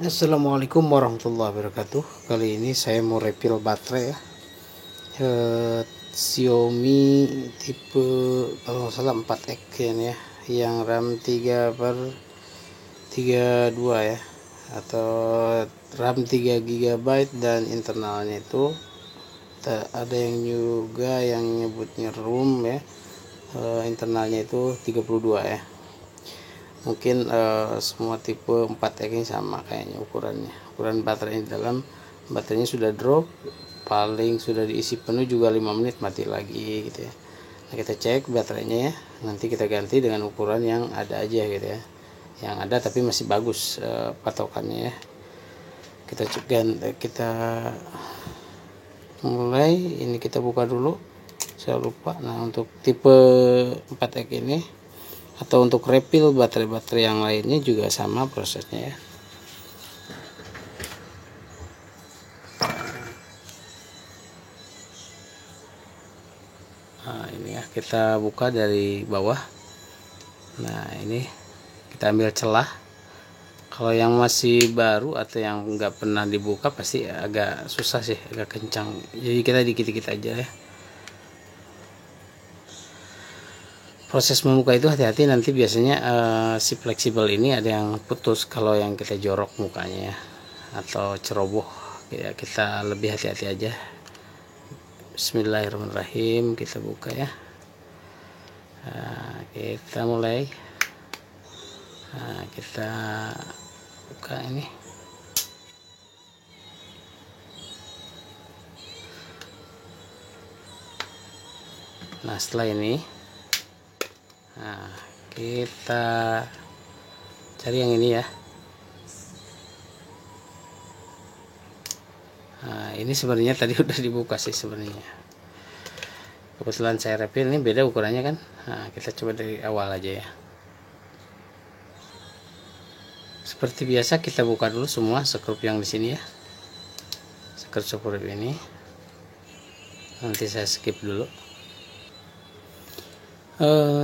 Assalamualaikum warahmatullahi wabarakatuh. Kali ini saya mau refill baterai ya. Xiaomi tipe kalau nggak salah 4X ya, yang RAM 3/32 ya, atau RAM 3 GB dan internalnya itu ada yang juga yang nyebutnya ROM ya. Internalnya itu 32 ya. Mungkin semua tipe 4X ini sama kayaknya ukuran baterainya. Di dalam baterainya sudah drop, paling sudah diisi penuh juga 5 menit mati lagi gitu ya. Nah, kita cek baterainya ya, nanti kita ganti dengan ukuran yang ada aja gitu ya, yang ada tapi masih bagus patokannya ya. Kita mulai ini, kita buka dulu, saya lupa. Nah, untuk tipe 4X ini atau untuk refill baterai-baterai yang lainnya juga sama prosesnya ya. Nah, ini ya, kita buka dari bawah. Nah, ini kita ambil celah. Kalau yang masih baru atau yang nggak pernah dibuka pasti agak susah sih, agak kencang. Jadi kita dikit-dikit aja ya. Proses membuka itu hati-hati, nanti biasanya si fleksibel ini ada yang putus kalau yang kita jorok mukanya ya, atau ceroboh ya, kita lebih hati-hati aja. Bismillahirrahmanirrahim, kita buka ya. Nah, kita mulai. Nah, kita buka ini. Nah, setelah ini, nah, kita cari yang ini ya. Nah, ini sebenarnya tadi udah dibuka sih sebenarnya. Kebetulan saya refill, ini beda ukurannya kan. Nah, kita coba dari awal aja ya. Seperti biasa kita buka dulu semua skrup yang di sini ya. Skrup ini. Nanti saya skip dulu.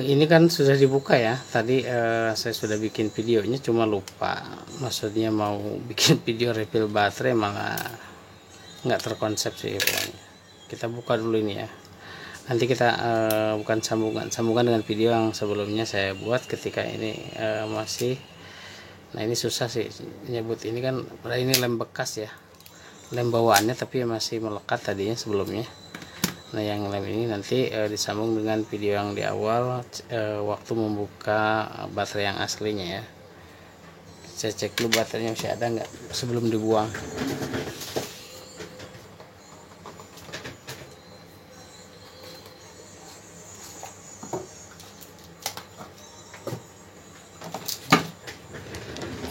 Ini kan sudah dibuka ya. Tadi saya sudah bikin videonya, cuma lupa. Maksudnya mau bikin video refill baterai malah nggak terkonsep sih pokoknya. Kita buka dulu ini ya. Nanti kita bukan sambungan dengan video yang sebelumnya saya buat ketika ini masih. Nah, ini susah sih nyebut ini kan, ini lem bekas ya, lem bawaannya tapi masih melekat tadinya sebelumnya. Nah, yang lem ini nanti disambung dengan video yang di awal waktu membuka baterai yang aslinya ya. Saya cek dulu baterainya masih ada nggak sebelum dibuang.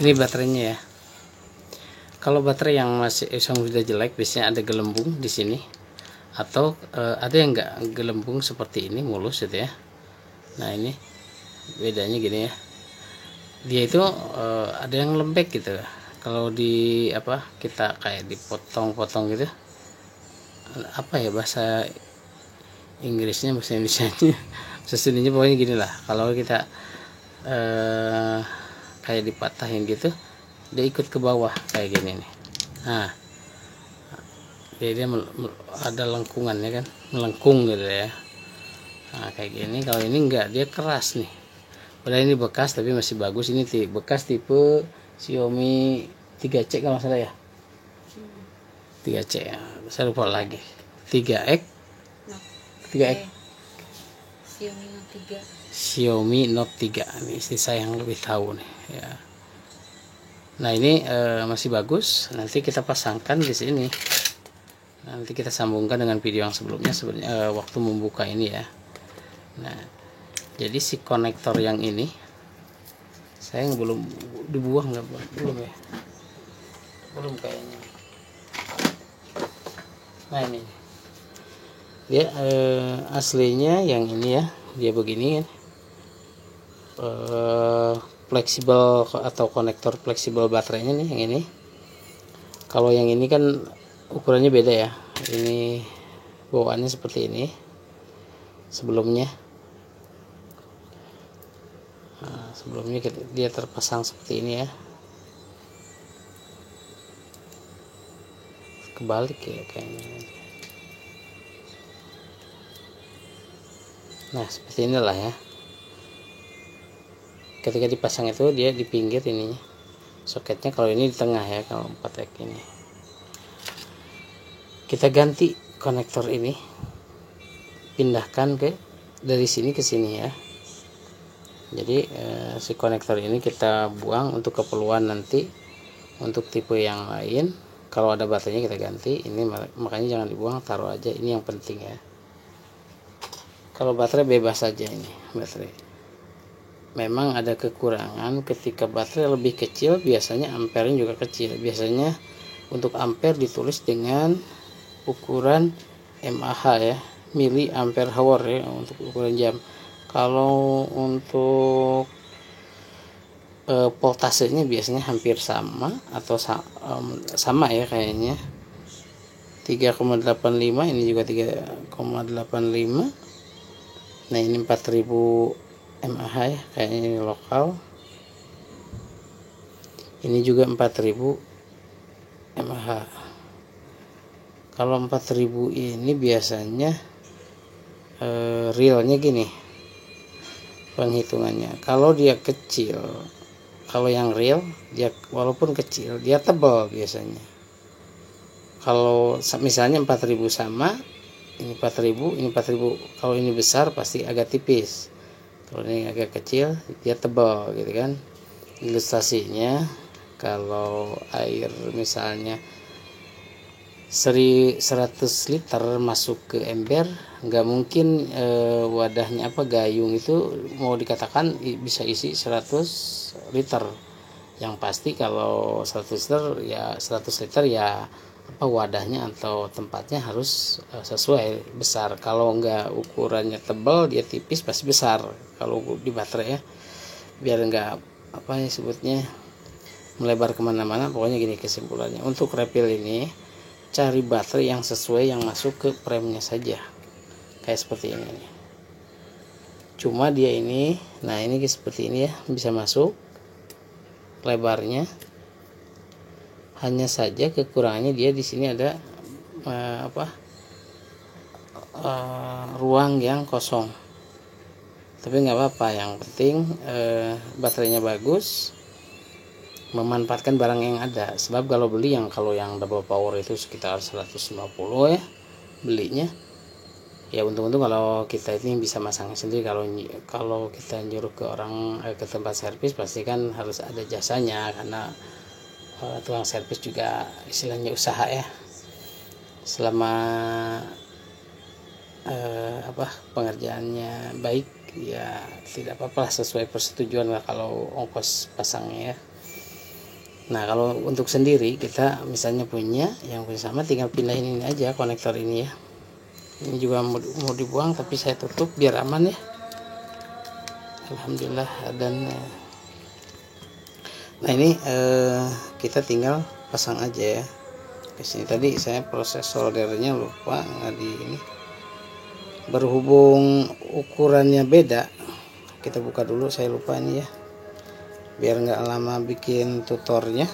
Ini baterainya ya. Kalau baterai yang masih sudah jelek biasanya ada gelembung di sini, atau ada yang enggak gelembung seperti ini, mulus gitu ya. Nah, ini bedanya gini ya, dia itu ada yang lembek gitu. Kalau di apa, kita kayak dipotong-potong gitu, apa ya bahasa Inggrisnya, bahasa Indonesianya sesudahnya pokoknya gini lah. Kalau kita kayak dipatahin gitu, dia ikut ke bawah kayak gini nih. Nah, dia ada lengkungannya kan, melengkung gitu ya. Nah, kayak gini. Kalau ini enggak, dia keras nih. Padahal ini bekas tapi masih bagus. Ini bekas tipe Xiaomi 3C kalau salah ya. 3C ya. Saya lupa lagi. 3X. 3X. Xiaomi Note 3. Xiaomi Note 3. Ini istri saya yang lebih tahu nih ya. Nah, ini masih bagus. Nanti kita pasangkan di sini. Nanti kita sambungkan dengan video yang sebelumnya sebenarnya waktu membuka ini ya. Nah, jadi si konektor yang ini saya belum dibuang, nggak belum ya, belum kayaknya. Nah, ini dia aslinya yang ini ya, dia begini kan, fleksibel atau konektor fleksibel baterainya nih yang ini. Kalau yang ini kan ukurannya beda ya, ini bawaannya seperti ini sebelumnya. Nah, sebelumnya dia terpasang seperti ini ya. kebalik ya kayaknya. Nah seperti inilah ya, ketika dipasang itu dia di pinggir ininya soketnya, kalau ini di tengah ya, kalau 4X ini. Kita ganti konektor ini, pindahkan ke dari sini ke sini ya. Jadi si konektor ini kita buang untuk keperluan nanti untuk tipe yang lain. Kalau ada baterainya kita ganti. Ini makanya jangan dibuang, taruh aja, ini yang penting ya. Kalau baterai bebas saja, ini baterai. Memang ada kekurangan ketika baterai lebih kecil, biasanya ampernya juga kecil. Biasanya untuk ampere ditulis dengan ukuran mAh ya, mili ampere hour ya, untuk ukuran jam. Kalau untuk voltasenya biasanya hampir sama atau sama ya kayaknya, 3,85, ini juga 3,85. Nah ini 4000 mAh ya, kayaknya ini lokal. Ini juga 4000 mAh. Kalau 4000 ini biasanya realnya gini penghitungannya. Kalau dia kecil, kalau yang real dia walaupun kecil dia tebal biasanya. Kalau misalnya 4000 sama, ini 4000, ini 4000. Kalau ini besar pasti agak tipis. Kalau ini agak kecil dia tebal gitu kan. Ilustrasinya kalau air misalnya 100 liter masuk ke ember, nggak mungkin wadahnya gayung itu mau dikatakan bisa isi 100 liter. Yang pasti kalau 100 liter ya 100 liter ya wadahnya atau tempatnya harus sesuai besar. Kalau nggak ukurannya tebal dia tipis pasti besar kalau di baterai ya, biar nggak sebutnya melebar kemana-mana. Pokoknya gini kesimpulannya, untuk refill ini cari baterai yang sesuai yang masuk ke premnya saja, kayak seperti ini. Cuma dia ini, nah ini seperti ini ya, bisa masuk lebarnya. Hanya saja kekurangannya dia di sini ada ruang yang kosong. Tapi nggak apa-apa, yang penting baterainya bagus, memanfaatkan barang yang ada. Sebab kalau beli kalau yang double power itu sekitar 150 ya belinya ya. Untung-untung kalau kita ini bisa masangnya sendiri. Kalau kita nyuruh ke orang ke tempat servis pasti kan harus ada jasanya, karena tukang servis juga istilahnya usaha ya. Selama pengerjaannya baik ya tidak apa-apa, sesuai persetujuan lah kalau ongkos pasangnya ya. Nah kalau untuk sendiri kita misalnya punya yang sama, tinggal pindahin ini aja konektor ini ya. Ini juga mau dibuang tapi saya tutup biar aman ya. Alhamdulillah. Dan nah ini kita tinggal pasang aja ya ke sini. Tadi saya proses soldernya lupa nggak di ini. Berhubung ukurannya beda, kita buka dulu, saya lupa ini ya, biar nggak lama bikin tutornya.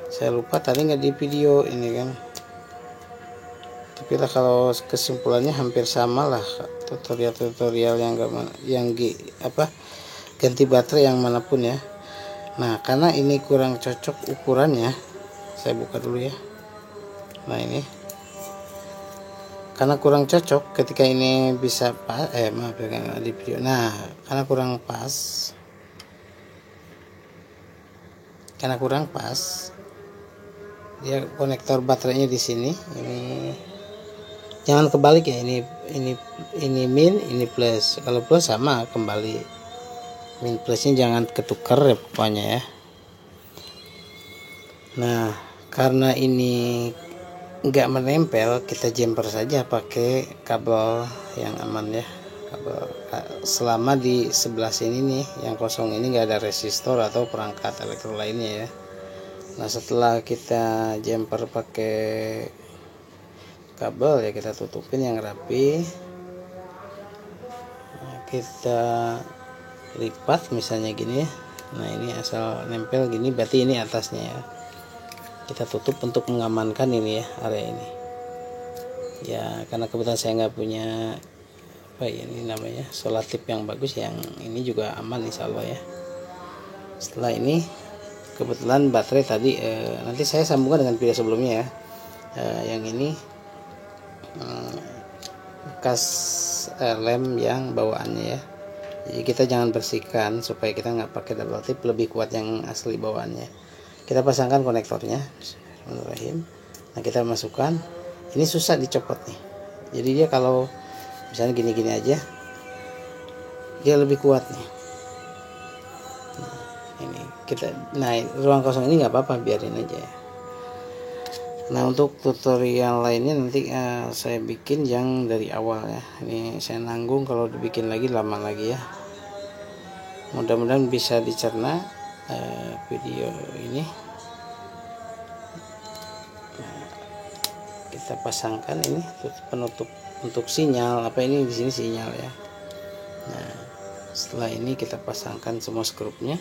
Saya lupa tadi nggak di video ini kan, tapi lah kalau kesimpulannya hampir sama lah tutorial yang ganti baterai yang manapun ya. Nah karena ini kurang cocok ukurannya, saya buka dulu ya. Nah ini karena kurang cocok, ketika ini bisa pas maaf ya di video. Nah karena kurang pas dia konektor baterainya di sini. Ini jangan kebalik ya, ini min, ini plus. Kalau plus sama kembali, min plusnya jangan ketukar ya pokoknya ya. Nah karena ini nggak menempel, kita jumper saja pakai kabel yang aman ya. Kabel selama di sebelah sini nih yang kosong ini nggak ada resistor atau perangkat elektro lainnya ya. Nah setelah kita jumper pakai kabel ya, kita tutupin yang rapi. Nah, kita lipat misalnya gini ya. Nah ini asal nempel gini berarti ini atasnya ya. kita tutup untuk mengamankan ini ya, area ini ya, karena kebetulan saya nggak punya apa ya, ini namanya solatif yang bagus, yang ini juga aman insya Allah ya. Setelah ini kebetulan baterai tadi nanti saya sambungkan dengan video sebelumnya ya. Yang ini bekas lem yang bawaannya ya, jadi kita jangan bersihkan supaya kita nggak pakai double tip, lebih kuat yang asli bawaannya. Kita pasangkan konektornya. Bismillahirrahmanirrahim. Nah, kita masukkan. Ini susah dicopot nih, jadi dia kalau misalnya gini-gini aja dia lebih kuat nih. Ini kita, nah ruang kosong ini nggak apa-apa, biarin aja ya. Nah, untuk tutorial lainnya nanti saya bikin yang dari awal ya. Ini saya nanggung kalau dibikin lagi lama lagi ya. Mudah-mudahan bisa dicerna video ini. Nah, kita pasangkan ini penutup untuk sinyal, apa ini di sini sinyal ya. Nah, setelah ini kita pasangkan semua skrupnya.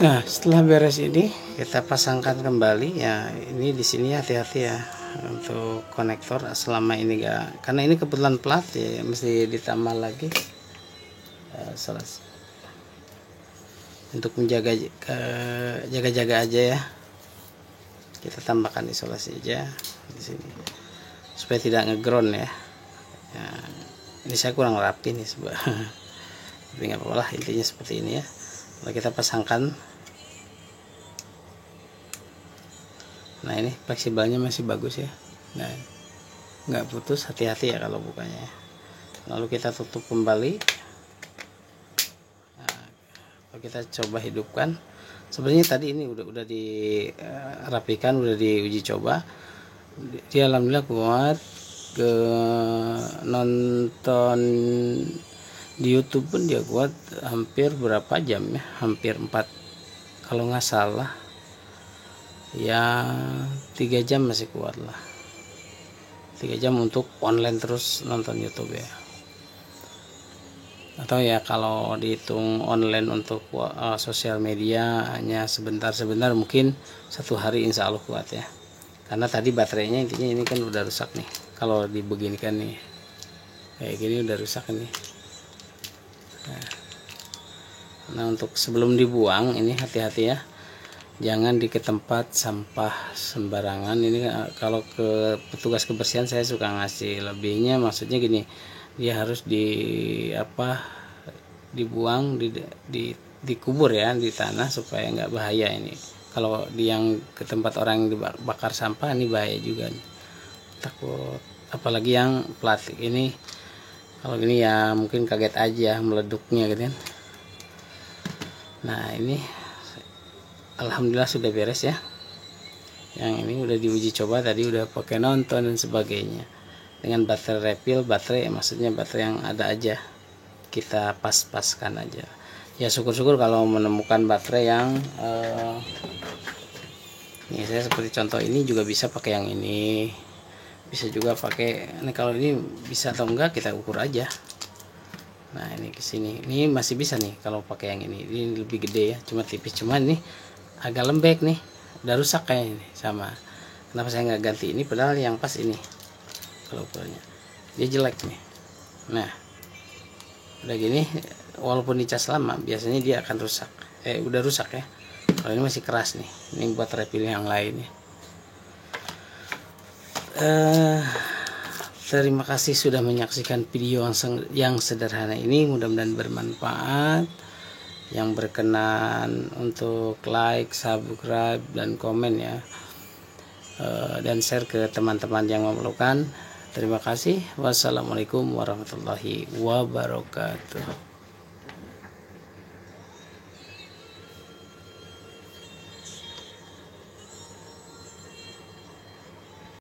Nah, setelah beres ini kita pasangkan kembali ya. Ini di sini hati-hati ya untuk konektor selama ini enggak, karena ini kebetulan plat ya, mesti ditambah lagi untuk menjaga jaga-jaga aja ya. Kita tambahkan isolasi aja di sini supaya tidak ngeground ya. Ya, ini saya kurang rapi nih tapi nggak apa-apa lah, intinya seperti ini ya. Lalu kita pasangkan. Nah, ini fleksibelnya masih bagus ya, nah nggak putus, hati-hati ya kalau bukanya. Lalu kita tutup kembali. Nah, kalau kita coba hidupkan, sebenarnya tadi ini udah dirapikan, udah diuji coba, dia alhamdulillah kuat. Ke nonton di YouTube pun dia kuat hampir berapa jam ya, hampir 4 kalau nggak salah ya, 3 jam masih kuat lah, 3 jam untuk online terus nonton YouTube ya. Atau ya kalau dihitung online untuk sosial media hanya sebentar-sebentar, mungkin 1 hari insya Allah kuat ya. Karena tadi baterainya intinya ini kan udah rusak nih, kalau dibeginikan nih kayak gini udah rusak nih. Nah, untuk sebelum dibuang ini hati-hati ya, jangan di tempat sampah sembarangan. Ini kalau ke petugas kebersihan saya suka ngasih lebihnya, maksudnya gini, dia harus dibuang dikubur ya di tanah supaya nggak bahaya. Ini kalau yang ke tempat orang yang dibakar sampah ini bahaya juga nih. Takut apalagi yang plastik ini, kalau ini ya mungkin kaget aja meleduknya gitu kan. Nah, ini alhamdulillah sudah beres ya. Yang ini udah diuji coba tadi, udah pakai nonton dan sebagainya. Dengan baterai refill, maksudnya baterai yang ada aja, kita pas-paskan aja. Ya syukur-syukur kalau menemukan baterai yang ini saya seperti contoh ini juga bisa pakai yang ini, bisa juga pakai ini. Kalau ini bisa atau enggak kita ukur aja. Nah ini kesini, ini masih bisa nih kalau pakai yang ini lebih gede ya, cuma tipis, cuman ini agak lembek nih, udah rusak kayak ini. Sama kenapa saya nggak ganti ini, padahal yang pas ini kalau ukurannya dia jelek nih. Nah udah gini, walaupun dicas lama biasanya dia akan rusak, udah rusak ya. Kalau ini masih keras nih, ini buat refill yang lain ya. Terima kasih sudah menyaksikan video yang sederhana ini, mudah-mudahan bermanfaat. Yang berkenan untuk like, subscribe, dan komen ya, dan share ke teman-teman yang memerlukan. Terima kasih. Wassalamualaikum warahmatullahi wabarakatuh.